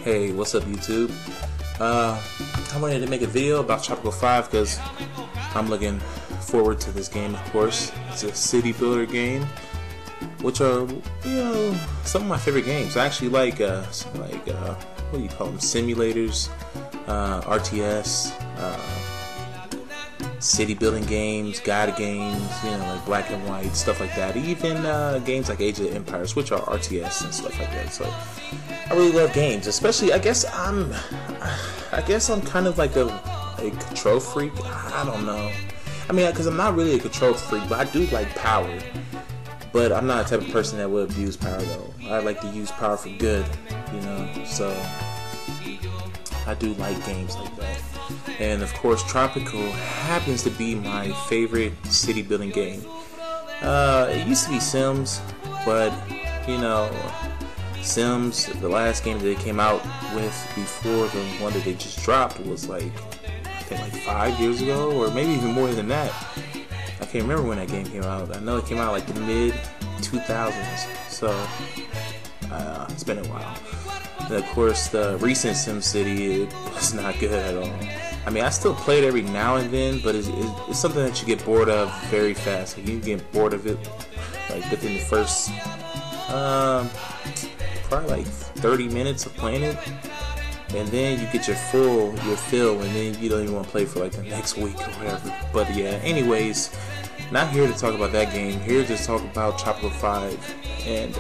Hey, what's up YouTube? I wanted to make a video about Tropico 5 because I'm looking forward to this game, of course. It's a city builder game, which are, some of my favorite games. I actually like, what do you call them? Simulators, RTS, city building games, guide games, like black and white, stuff like that. Even games like Age of Empires, which are RTS and stuff like that. So I really love games, especially I guess I'm kind of like a control freak. I don't know. I mean, because I'm not really a control freak, but I do like power. But I'm not the type of person that would abuse power though. I like to use power for good, So I do like games like that. And of course, Tropico happens to be my favorite city building game. It used to be Sims, but Sims, the last game that they came out with before the one that they just dropped was I think like 5 years ago, or maybe even more than that. I can't remember when that game came out. I know it came out like the mid 2000s, so it's been a while. And of course, the recent SimCity, it was not good at all. I mean, I still play it every now and then, but it's something that you get bored of very fast. Like, you get bored of it like within the first probably like 30 minutes of playing it, and then you get your fill, and then you don't even want to play for like the next week or whatever. But yeah, anyways, not here to talk about that game. Here to talk about Tropico 5. And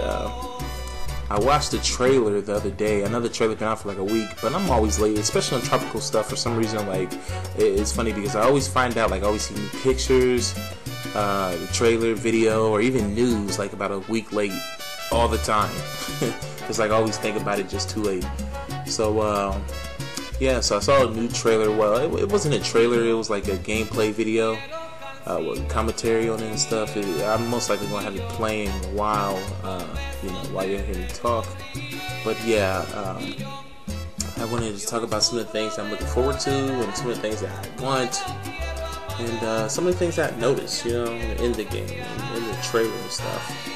I watched the trailer the other day. I know the trailer been out for like a week, but I'm always late, especially on tropical stuff. For some reason, it's funny because I always find out, I always see new pictures, the trailer, video, or even news like about a week late all the time. It's like I always think about it just too late. So yeah, so I saw a new trailer. Well, it wasn't a trailer, it was like a gameplay video with commentary on it and stuff. I'm most likely gonna have it playing while while you're hearing me talk. But yeah, I wanted to talk about some of the things I'm looking forward to, and some of the things that I want, and some of the things that I noticed, in the game, in the trailer and stuff.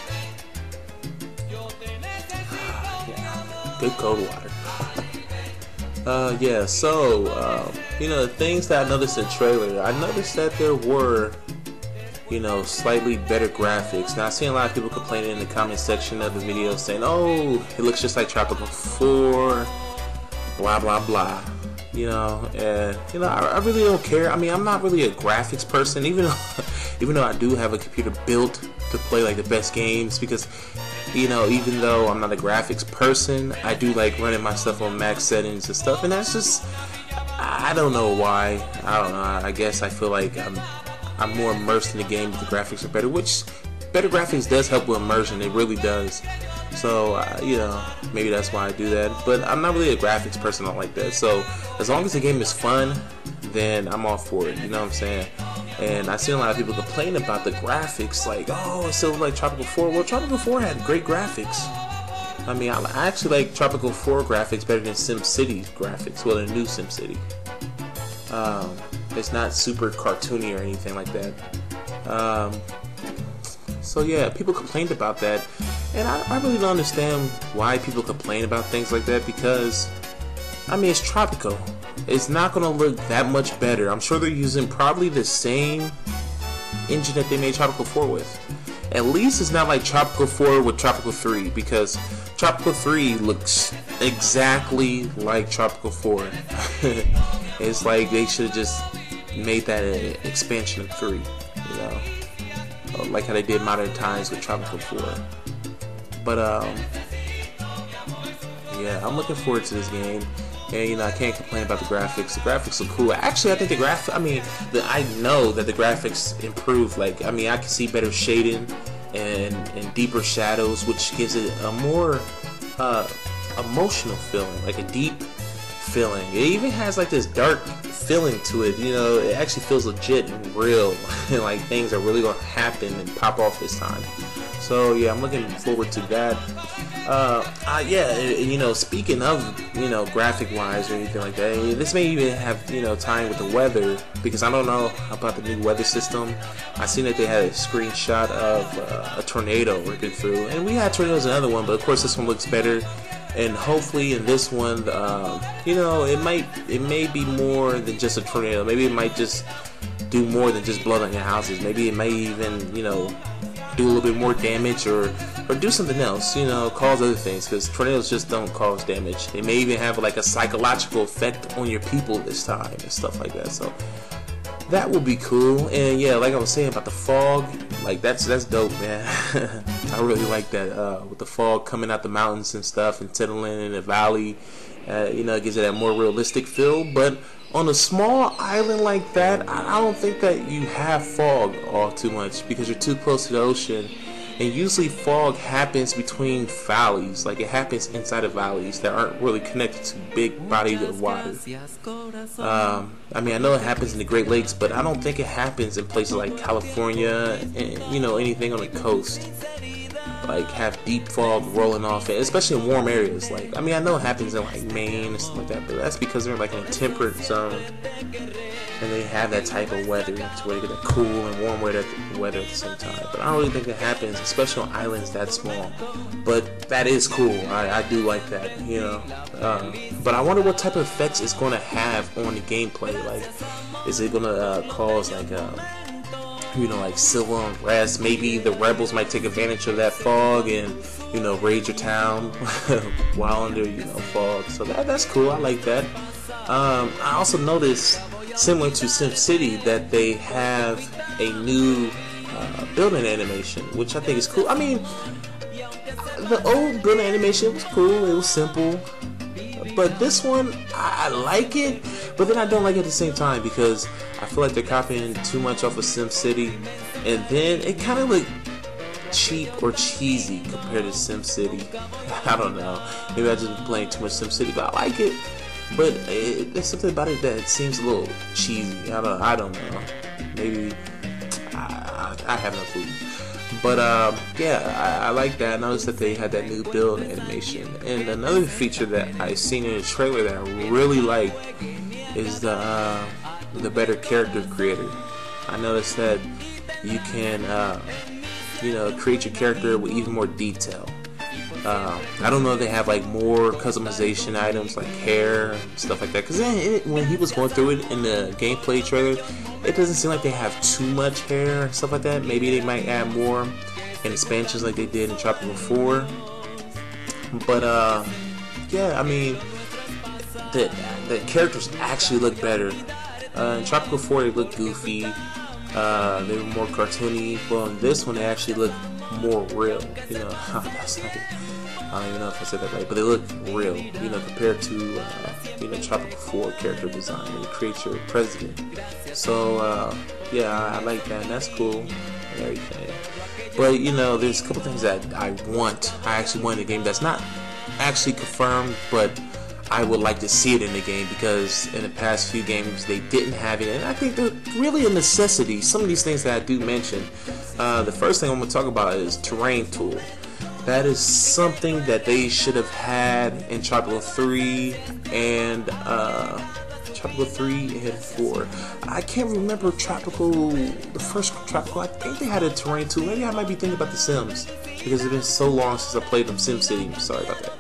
Good cold water. Yeah, so the things that I noticed in the trailer, I noticed that there were slightly better graphics. Now, I've seen a lot of people complaining in the comment section of the video saying, oh, it looks just like Tropico 4, blah blah blah. And I really don't care. I mean, I'm not really a graphics person, even though I do have a computer built to play like the best games, because even though I'm not a graphics person, I do like running my stuff on max settings and stuff, and that's just, I don't know why. I don't know. I guess I feel like I'm more immersed in the game if the graphics are better, which better graphics does help with immersion. It really does. So maybe that's why I do that. But I'm not really a graphics person like that. So as long as the game is fun, then I'm all for it. You know what I'm saying? And I've seen a lot of people complain about the graphics, like, oh, it still like Tropico 4. Well, Tropico 4 had great graphics. I mean, I actually like Tropico 4 graphics better than SimCity graphics. Well, the new SimCity. It's not super cartoony or anything like that. So yeah, people complained about that, and I really don't understand why people complain about things like that, because I mean, it's Tropico. It's not gonna look that much better. I'm sure they're using probably the same engine that they made Tropico 4 with. At least it's not like Tropico 4 with Tropico 3, because Tropico 3 looks exactly like Tropico 4. It's like they should have just made that an expansion of 3, like how they did Modern Times with Tropico 4. But yeah, I'm looking forward to this game. And I can't complain about the graphics. The graphics are cool. Actually, I think I know that the graphics improved. I can see better shading and deeper shadows, which gives it a more emotional feeling, like a deep feeling. It even has like this dark feeling to it. It actually feels legit and real, and like things are really gonna happen and pop off this time. So yeah, I'm looking forward to that. Yeah, speaking of, graphic wise or anything like that, this may even have, tying with the weather, because I don't know about the new weather system. I seen that they had a screenshot of a tornado ripping through, and we had tornadoes in another one, but of course this one looks better. And hopefully in this one, you know, it may be more than just a tornado. Maybe it might just do more than just blow down your houses. Maybe it may even, you know, do a little bit more damage or do something else, you know, cause other things, because tornadoes just don't cause damage. They may even have like a psychological effect on your people this time and stuff like that. So that would be cool. And yeah, like I was saying about the fog, like that's dope, man. I really like that, with the fog coming out the mountains and stuff and settling in the valley. You know, it gives it that more realistic feel. But on a small island like that, I don't think that you have fog all too much, because you're too close to the ocean. And usually fog happens between valleys, like it happens inside of valleys that aren't really connected to big bodies of water. I mean, I know it happens in the Great Lakes, but I don't think it happens in places like California and, you know, anything on the coast. Like have deep fog rolling off, especially in warm areas. Like, I mean, I know it happens in like Maine and stuff like that, but that's because they're like in a temperate zone and they have that type of weather to where you get that cool and warm weather at the same time. But I don't really think it happens, especially on islands that small. But that is cool. I do like that, you know. But I wonder what type of effects it's going to have on the gameplay. Like, is it going to cause like you know, like civil unrest? Maybe the rebels might take advantage of that fog and, you know, raid your town while under, you know, fog. So that's cool. I like that. I also noticed, similar to SimCity, that they have a new building animation, which I think is cool. I mean, the old building animation was cool. It was simple. But this one, I like it, but then I don't like it at the same time, because I feel like they're copying too much off of SimCity, and then it kind of looked cheap or cheesy compared to SimCity. I don't know. Maybe I just been playing too much SimCity, but I like it. But there's something about it that seems a little cheesy. I don't know. Maybe I have no clue. But yeah, I like that. I noticed that they had that new build animation. And another feature that I seen in the trailer that I really like is the better character creator. I noticed that you can you know, create your character with even more detail. I don't know if they have like more customization items like hair and stuff like that, because when he was going through it in the gameplay trailer, it doesn't seem like they have too much hair and stuff like that. Maybe they might add more in expansions like they did in Tropico 4. But yeah, I mean, the characters actually look better. In Tropico 4 they look goofy, they were more cartoony. Well, in this one they actually look more real, you know. That's not, I don't even know if I said that right, but they look real, you know, compared to you know, Tropico 4 character design and create your president. So yeah, I like that, and that's cool and everything. But you know, there's a couple things that I actually want in the game that's not actually confirmed, but I would like to see it in the game, because in the past few games they didn't have it, and I think they're really a necessity. Some of these things that I do mention, the first thing I'm going to talk about is terrain tool. That is something that they should have had in Tropico 3 and Tropico 3 and 4. I can't remember the first Tropico. I think they had a terrain tool. Maybe I might be thinking about The Sims, because it's been so long since I played them. SimCity, sorry about that.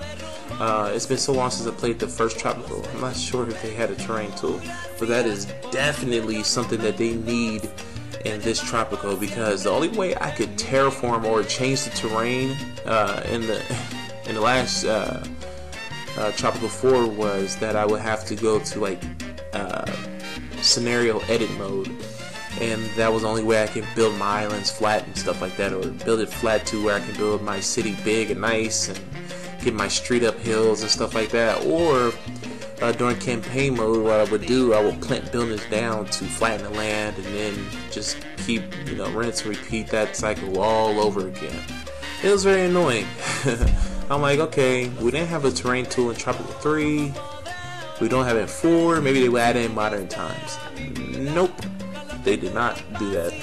It's been so long since I played the first Tropico. I'm not sure if they had a terrain tool, but that is definitely something that they need in this Tropico, because the only way I could terraform or change the terrain in the last Tropico 4 was that I would have to go to like scenario edit mode, and that was the only way I can build my islands flat and stuff like that, or build it flat to where I can build my city big and nice and get my street up hills and stuff like that. Or during campaign mode, what I would do, I would plant buildings down to flatten the land, and then just keep, you know, rinse and repeat that cycle all over again. It was very annoying. I'm like, okay, we didn't have a terrain tool in Tropico 3, we don't have it in 4, maybe they would add it in modern times. Nope, they did not do that.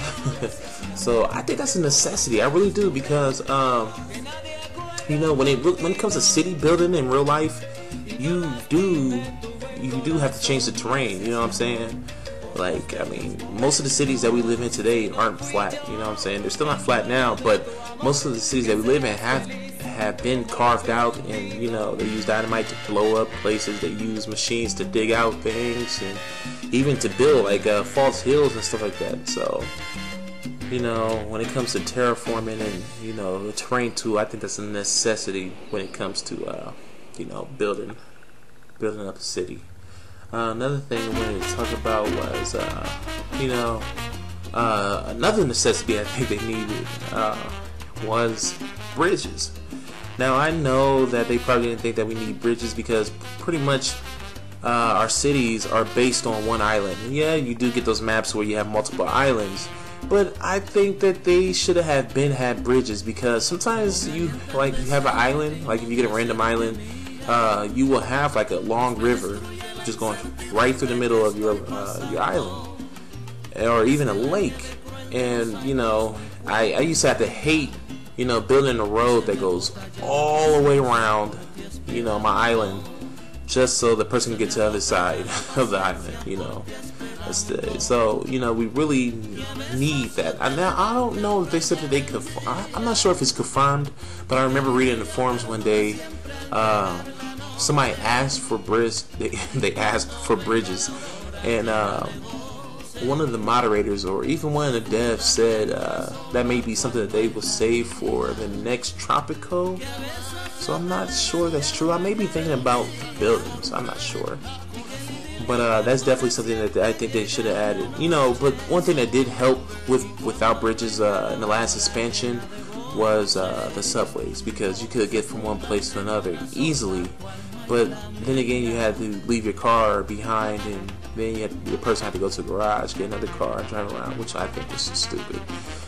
So I think that's a necessity, I really do, because you know, when it comes to city building in real life, you do have to change the terrain, you know what I'm saying? Like, I mean, most of the cities that we live in today aren't flat, you know what I'm saying? They're still not flat now, but most of the cities that we live in have been carved out, and you know, they use dynamite to blow up places. They use machines to dig out things, and even to build like false hills and stuff like that. So, you know, when it comes to terraforming and, you know, the terrain tool, I think that's a necessity when it comes to you know, building up a city. Another thing I wanted to talk about was you know, another necessity I think they needed was bridges. Now I know that they probably didn't think that we need bridges because pretty much our cities are based on one island. And yeah, you do get those maps where you have multiple islands, but I think that they should have had bridges, because sometimes you have an island, like if you get a random island, you will have like a long river just going right through the middle of your island, or even a lake. And you know, I used to have to hate, you know, building a road that goes all the way around, you know, my island, just so the person can get to the other side of the island, you know. So, you know, we really need that. Now, I don't know if they said that they could, I'm not sure if it's confirmed, but I remember reading in the forums one day, somebody asked for they asked for bridges, and one of the moderators, or even one of the devs, said that may be something that they will save for the next Tropico. So I'm not sure that's true. I may be thinking about buildings. I'm not sure. But that's definitely something that I think they should have added. You know, but one thing that did help without bridges in the last expansion was the subways, because you could get from one place to another easily. But then again, you had to leave your car behind, and then the person had to go to the garage, get another car, and drive around, which I think is stupid.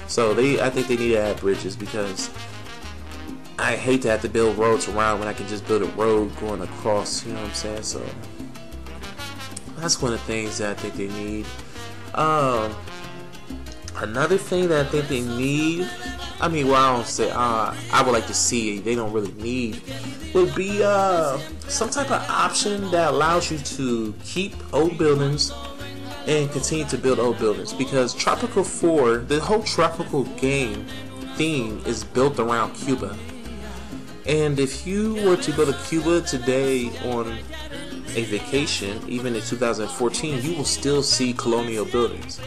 So I think they need to add bridges, because I hate to have to build roads around when I can just build a road going across. You know what I'm saying? So that's one of the things that I think they need. Another thing that I think they need, I mean, well, I don't say I would like to see, they don't really need, would be some type of option that allows you to keep old buildings and continue to build old buildings. Because Tropico 4, the whole Tropical game theme is built around Cuba. And if you were to go to Cuba today on a vacation, even in 2014, you will still see colonial buildings.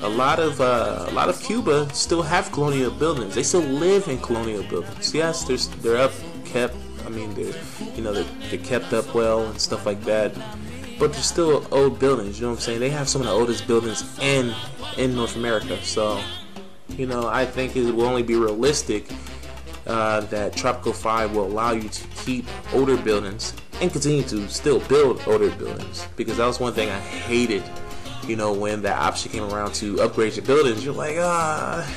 A lot of Cuba still have colonial buildings. They still live in colonial buildings. Yes, they're up kept. I mean, they're kept up well and stuff like that. But they're still old buildings. You know what I'm saying? They have some of the oldest buildings in North America. So, you know, I think it will only be realistic that Tropico 5 will allow you to keep older buildings and continue to still build older buildings. Because that was one thing I hated. You know, when that option came around to upgrade your buildings, you're like, I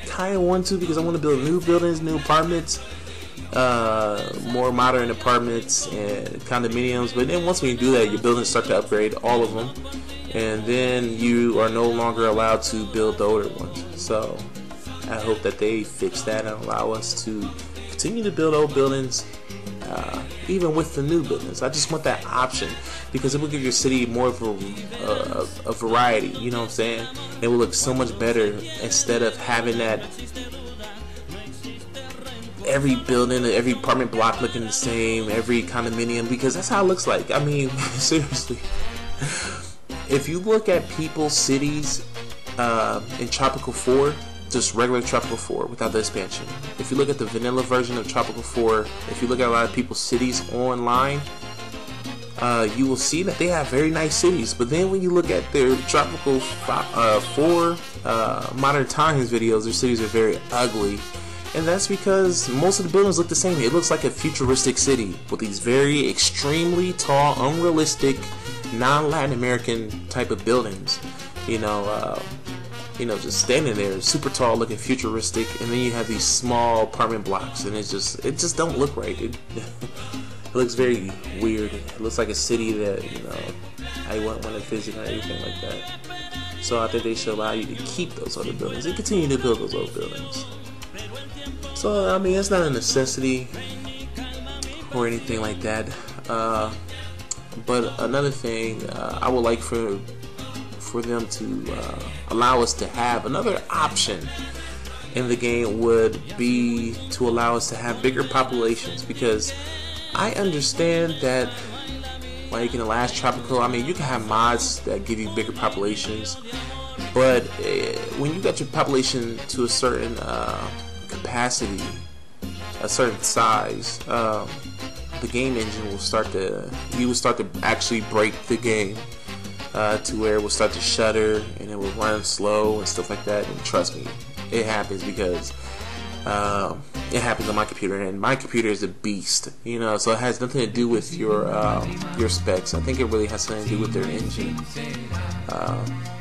kind of want to, because I want to build new buildings, new apartments, more modern apartments and condominiums. But then once when you do that, your buildings start to upgrade, all of them, and then you are no longer allowed to build the older ones. So I hope that they fix that and allow us to continue to build old buildings, even with the new buildings. I just want that option, because it will give your city more of a variety. You know what I'm saying? It will look so much better instead of having that every building, every apartment block looking the same, every condominium, because that's how it looks like. I mean, seriously, if you look at people's cities in Tropico 4, just regular Tropico 4 without the expansion. If you look at the vanilla version of Tropico 4, if you look at a lot of people's cities online, you will see that they have very nice cities. But then when you look at their Tropico 4 Modern Times videos, their cities are very ugly. And that's because most of the buildings look the same. It looks like a futuristic city with these very extremely tall, unrealistic, non-Latin American type of buildings. Just standing there, super tall, looking futuristic, and then you have these small apartment blocks, and it just don't look right. It looks very weird. It looks like a city that I wouldn't want to visit or anything like that. So I think they should allow you to keep those other buildings and continue to build those old buildings. So I mean, it's not a necessity or anything like that. But another thing, I would like for them to allow us to have another option, in the game would be to allow us to have bigger populations, because I understand that, like in the last Tropico, I mean, you can have mods that give you bigger populations, but when you got your population to a certain capacity, a certain size, the game engine will start to, you will start to actually break the game to where it will start to shudder and it will run slow and stuff like that. And trust me, it happens, because it happens on my computer, and my computer is a beast, you know. So it has nothing to do with your specs. I think it really has something to do with their engine.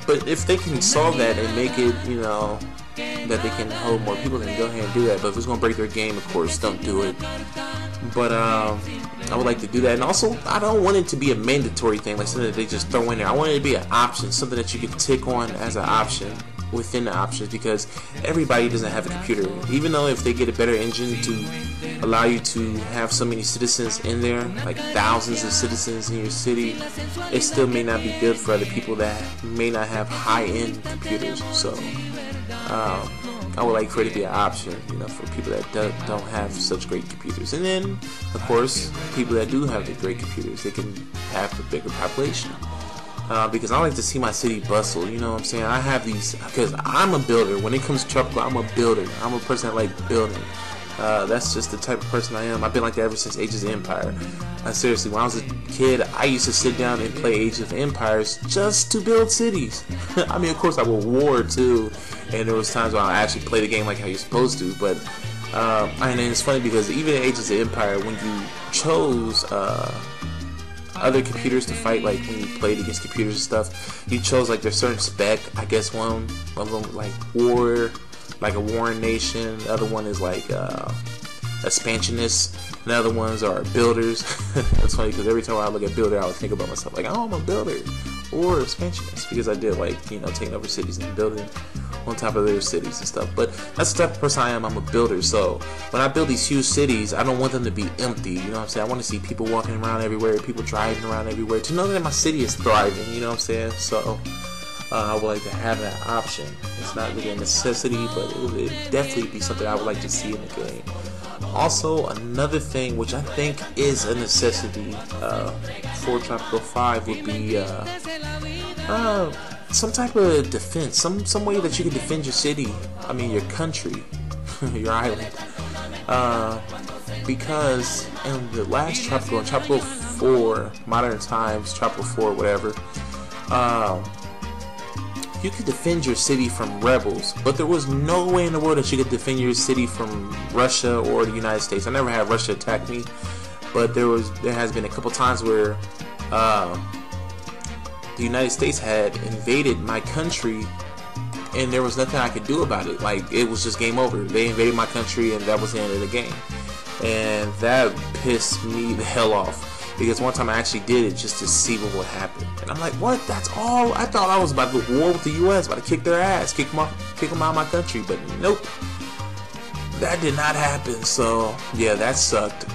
But if they can solve that and make it, you know, that they can hold more people, then go ahead and do that. But if it's gonna break their game, of course, don't do it. But I would like to do that. And also, I don't want it to be a mandatory thing, like something that they just throw in there. I want it to be an option, something that you can tick on as an option within the options, because everybody doesn't have a computer. Even though if they get a better engine to allow you to have so many citizens in there, like thousands of citizens in your city, it still may not be good for other people that may not have high-end computers. So I would like for it to be an option, you know, for people that don't have such great computers. And then, of course, people that do have the great computers, they can have the bigger population. Because I like to see my city bustle, you know what I'm saying? I have these, because I'm a builder. When it comes to Tropico, I'm a builder. I'm a person that like building. That's just the type of person I am. I've been like that ever since Ages of Empire. Seriously, when I was a kid, I used to sit down and play Age of Empires just to build cities. I mean, of course, I would war too, and there was times when I actually play the game like how you're supposed to. But and it's funny, because even in Ages of Empire, when you chose other computers to fight, like when you played against computers and stuff, you chose like their certain spec. I guess one of them like war, like a warring nation. The other one is like expansionists. And the other ones are builders. That's funny, because every time I look at builder, I would think about myself like, oh, I'm a builder or expansionist, because I did like, you know, taking over cities and building on top of their cities and stuff. But that's the type of person I am. I'm a builder. So when I build these huge cities, I don't want them to be empty. You know what I'm saying? I want to see people walking around everywhere, people driving around everywhere, to know that my city is thriving. You know what I'm saying? So I would like to have that option. It's not really a necessity, but it would definitely be something I would like to see in the game. Also, another thing which I think is a necessity for Tropico 5 would be some type of defense, some way that you can defend your city, I mean your country, your island. Because in the last Tropico, in Tropico 4, Modern Times, Tropico 4, whatever, you could defend your city from rebels, but there was no way in the world that you could defend your city from Russia or the United States. I never had Russia attack me, but there has been a couple times where the United States had invaded my country, and there was nothing I could do about it. Like, it was just game over. They invaded my country, and that was the end of the game. And that pissed me the hell off, because one time I actually did it just to see what would happen. And I'm like, what? That's all? I thought I was about to war with the U.S., about to kick their ass, kick them out of my country. But nope, that did not happen. So yeah, that sucked.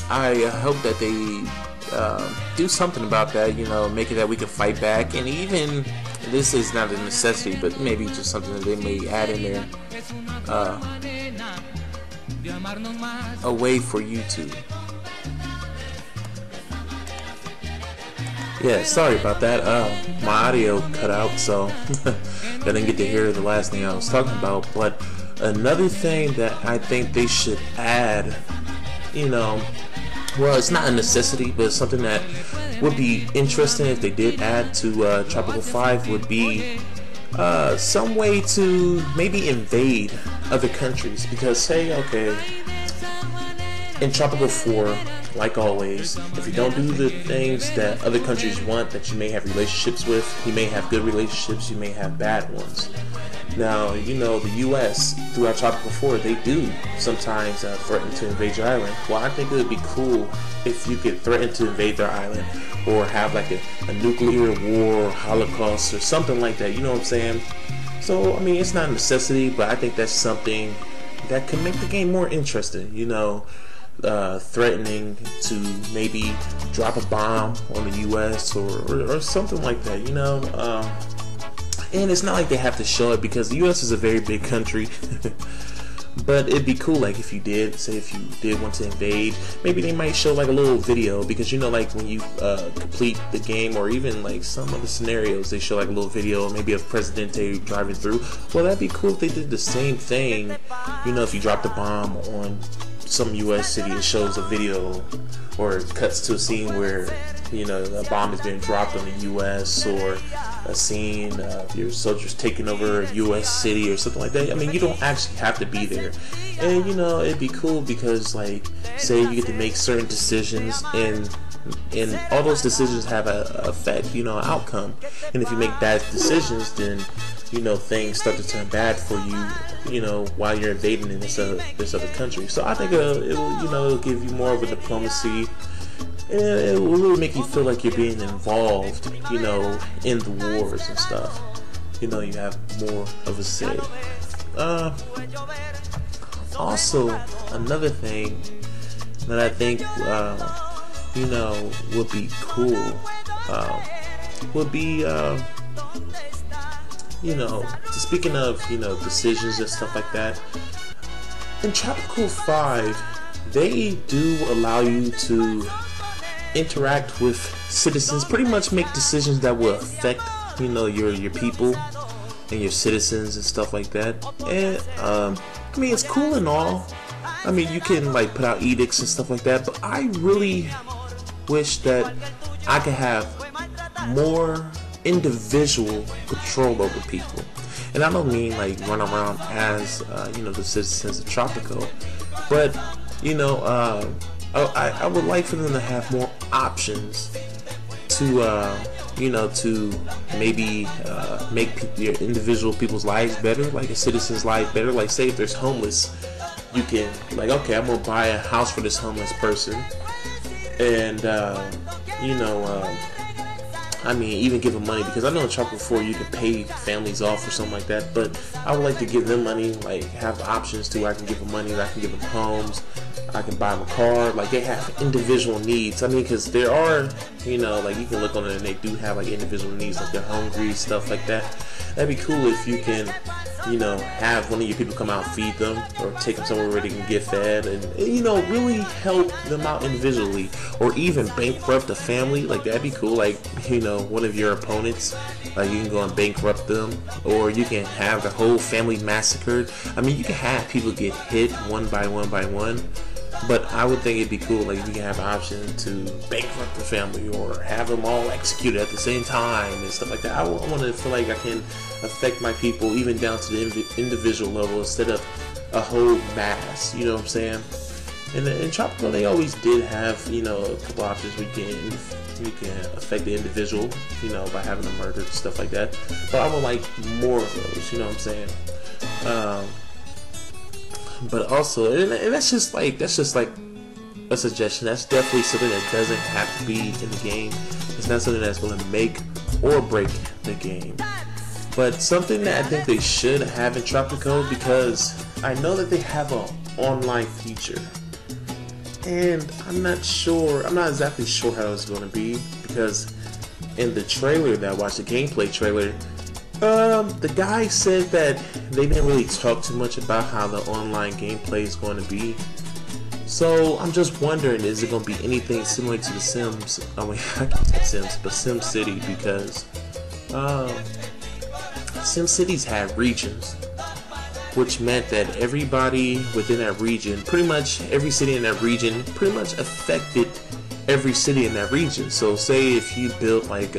I hope that they do something about that, you know, make it that we can fight back. And even, this is not a necessity, but maybe just something that they may add in there, a way for you to. Yeah, sorry about that. My audio cut out, so I didn't get to hear the last thing I was talking about. But another thing that I think they should add, you know, well, it's not a necessity, but something that would be interesting if they did add to Tropico 5 would be some way to maybe invade other countries. Because, say, okay, in Tropico 4, like always, if you don't do the things that other countries want, that you may have relationships with, you may have good relationships, you may have bad ones. Now, you know, the U.S. throughout Tropico 4, they do sometimes threaten to invade your island. Well, I think it would be cool if you could threaten to invade their island, or have like a nuclear war, holocaust, or something like that, you know what I'm saying? So, I mean, it's not a necessity, but I think that's something that could make the game more interesting, you know. Threatening to maybe drop a bomb on the U.S. or something like that, you know. And it's not like they have to show it because the U.S. is a very big country. But it'd be cool, like, if you did want to invade, maybe they might show like a little video, because you know, like when you complete the game, or even like some of the scenarios, they show like a little video, maybe of Presidente driving through. Well, that'd be cool if they did the same thing. You know, if you dropped a bomb on some U.S. city, it shows a video, or it cuts to a scene where, you know, a bomb is being dropped on the U.S., or a scene of your soldiers taking over a U.S. city or something like that. I mean, you don't actually have to be there. And, you know, it'd be cool because, like, say you get to make certain decisions, and all those decisions have a effect, you know, an outcome. And if you make bad decisions, then, you know, things start to turn bad for you, you know, while you're invading in this other country. So I think it'll, you know, it'll give you more of a diplomacy. And it will really make you feel like you're being involved, you know, in the wars and stuff. You know, you have more of a say. Also, another thing that I think, you know, would be cool, would be, you know, speaking of, you know, decisions and stuff like that, in Tropico 5, they do allow you to interact with citizens, pretty much make decisions that will affect, you know, your people and your citizens and stuff like that. And I mean, it's cool and all. I mean, you can like put out edicts and stuff like that, but I really wish that I could have more individual control over people. And I don't mean like run around as you know, the citizens of Tropico, but you know, I would like for them to have more options to, you know, to maybe make your individual people's lives better, like a citizen's life better. Like, say if there's homeless, you can, like, okay, I'm gonna buy a house for this homeless person, and you know, I mean, even give them money, because I know in Tropico 4 you can pay families off or something like that, but I would like to give them money, like have options to where I can give them money, I can give them homes, I can buy them a car. Like, they have individual needs. I mean, because there are, you know, like you can look on it and they do have like individual needs, like they're hungry, stuff like that. That'd be cool if you can, you know, have one of your people come out and feed them, or take them somewhere where they can get fed, and you know, really help them out individually, or even bankrupt a family. Like, that'd be cool. Like, you know, one of your opponents, like you can go and bankrupt them, or you can have the whole family massacred. I mean, you can have people get hit one by one by one. But I would think it'd be cool, like, if you can have an option to bankrupt the family, or have them all executed at the same time and stuff like that. I want to feel like I can affect my people even down to the individual level, instead of a whole mass, you know what I'm saying? And in Tropico, they always did have, you know, a couple options. We can affect the individual, you know, by having them murdered and stuff like that. But I would like more of those, you know what I'm saying? But also, and that's just like a suggestion. That's definitely something that doesn't have to be in the game. It's not something that's going to make or break the game. But something that I think they should have in Tropico, because I know that they have an online feature, and I'm not exactly sure how it's going to be, because in the trailer that I watched, the gameplay trailer, the guy said that they didn't really talk too much about how the online gameplay is going to be. So I'm just wondering, is it going to be anything similar to The Sims? I mean, I can't say Sims, but Sim City, because Sim Cities had regions, which meant that everybody within that region, pretty much every city in that region, pretty much affected every city in that region. So say if you built like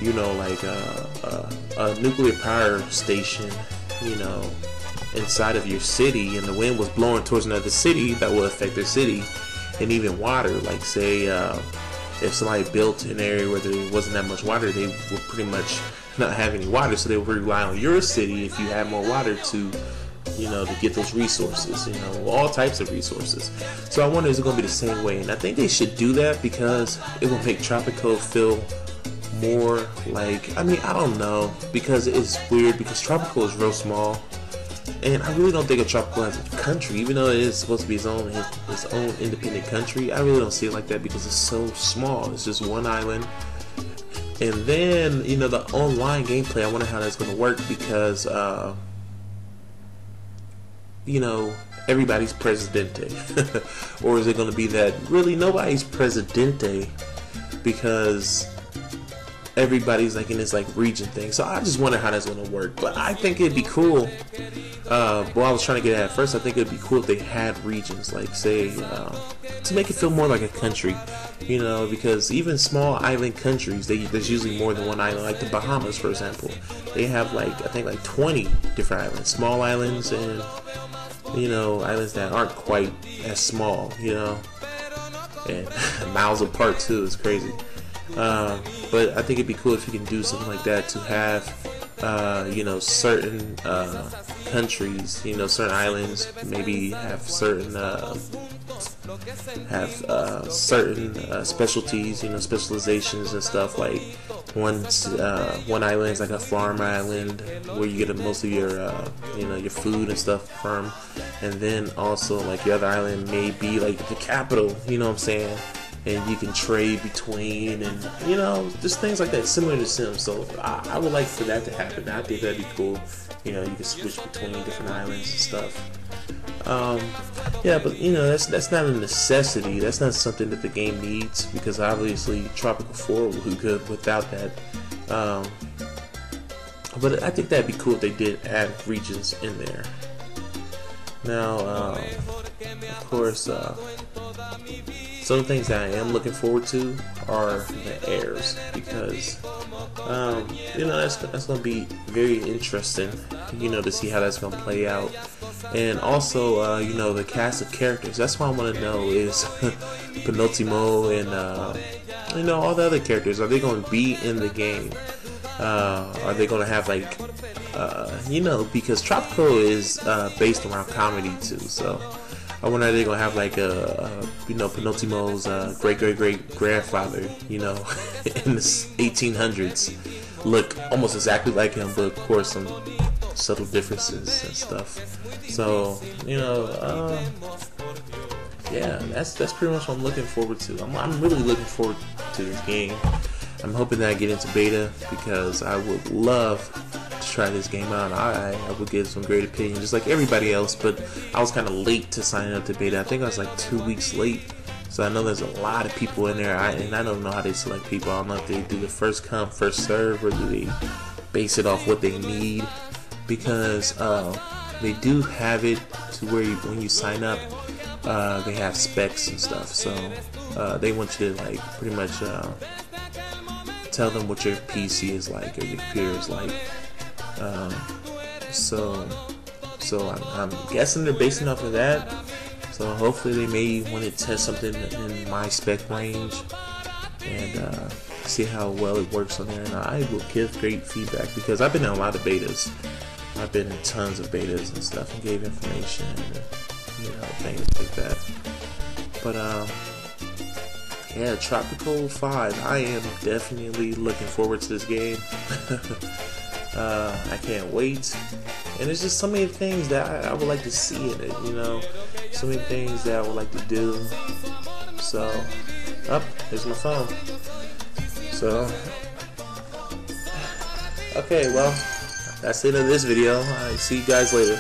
you know, like a nuclear power station, you know, inside of your city, and the wind was blowing towards another city, that will affect their city. And even water, like say if somebody built an area where there wasn't that much water, they would pretty much not have any water, so they would rely on your city if you had more water to, you know, to get those resources, you know, all types of resources. So I wonder, is it going to be the same way? And I think they should do that, because it will make Tropico feel more like, I mean, I don't know, because it's weird, because Tropico is real small, and I really don't think of Tropico as a country, even though it is supposed to be its own independent country. I really don't see it like that, because it's so small. It's just one island, And then, you know, the online gameplay, I wonder how that's going to work, because you know, everybody's Presidente. Or is it going to be that really nobody's Presidente because everybody's like in this like region thing? So I just wonder how that's going to work. But I think it'd be cool. Well, I was trying to get at first, I think it'd be cool if they had regions, like say, to make it feel more like a country, you know, because even small island countries, there's usually more than one island. Like the Bahamas, for example, they have like, I think like 20 different islands, small islands, and you know, islands that aren't quite as small, you know, and miles apart too. It's crazy. But I think it'd be cool if you can do something like that, to have you know, certain countries, you know, certain islands maybe have certain specialties, you know, specializations and stuff. Like one island is like a farm island where you get most of your you know, your food and stuff from, and then also like your other island may be like the capital, you know what I'm saying, and you can trade between, and you know, just things like that, similar to Sims. So I would like for that to happen. I think that'd be cool. You know, you can switch between different islands and stuff. Yeah, but you know, that's not a necessity. That's not something that the game needs, because obviously Tropico 4 will be good without that. But I think that'd be cool if they did add regions in there. Now, of course, some of the things that I am looking forward to are the airs, because you know, that's going to be very interesting, you know, to see how that's going to play out. And also, you know, the cast of characters. That's what I want to know is Penultimo and you know, all the other characters. Are they going to be in the game? Are they going to have like you know, because Tropico is based around comedy too, so I wonder if they're gonna have like you know, Penultimo's great grandfather, you know, in the 1800s, look almost exactly like him, but of course some subtle differences and stuff. So you know, yeah, that's pretty much what I'm looking forward to. I'm really looking forward to this game. I'm hoping that I get into beta, because I would love to try this game out. I would give some great opinion, just like everybody else, but I was kind of late to sign up to beta. I think I was like 2 weeks late, so I know there's a lot of people in there, and I don't know how they select people. I don't know if they do the first come, first serve, or do they base it off what they need, because they do have it to where when you sign up, they have specs and stuff, so they want you to like pretty much tell them what your PC is like, or your computer is like. So I'm guessing they're basing off of that. So hopefully they may want to test something in my spec range and see how well it works on there. And I will give great feedback, because I've been in a lot of betas. I've been in tons of betas and stuff, and gave information and, you know, things like that. But yeah, Tropico 5, I am definitely looking forward to this game. I can't wait. And there's just so many things that I would like to see in it, you know. So many things that I would like to do. So, there's my phone. So, okay, well, that's the end of this video. I see you guys later.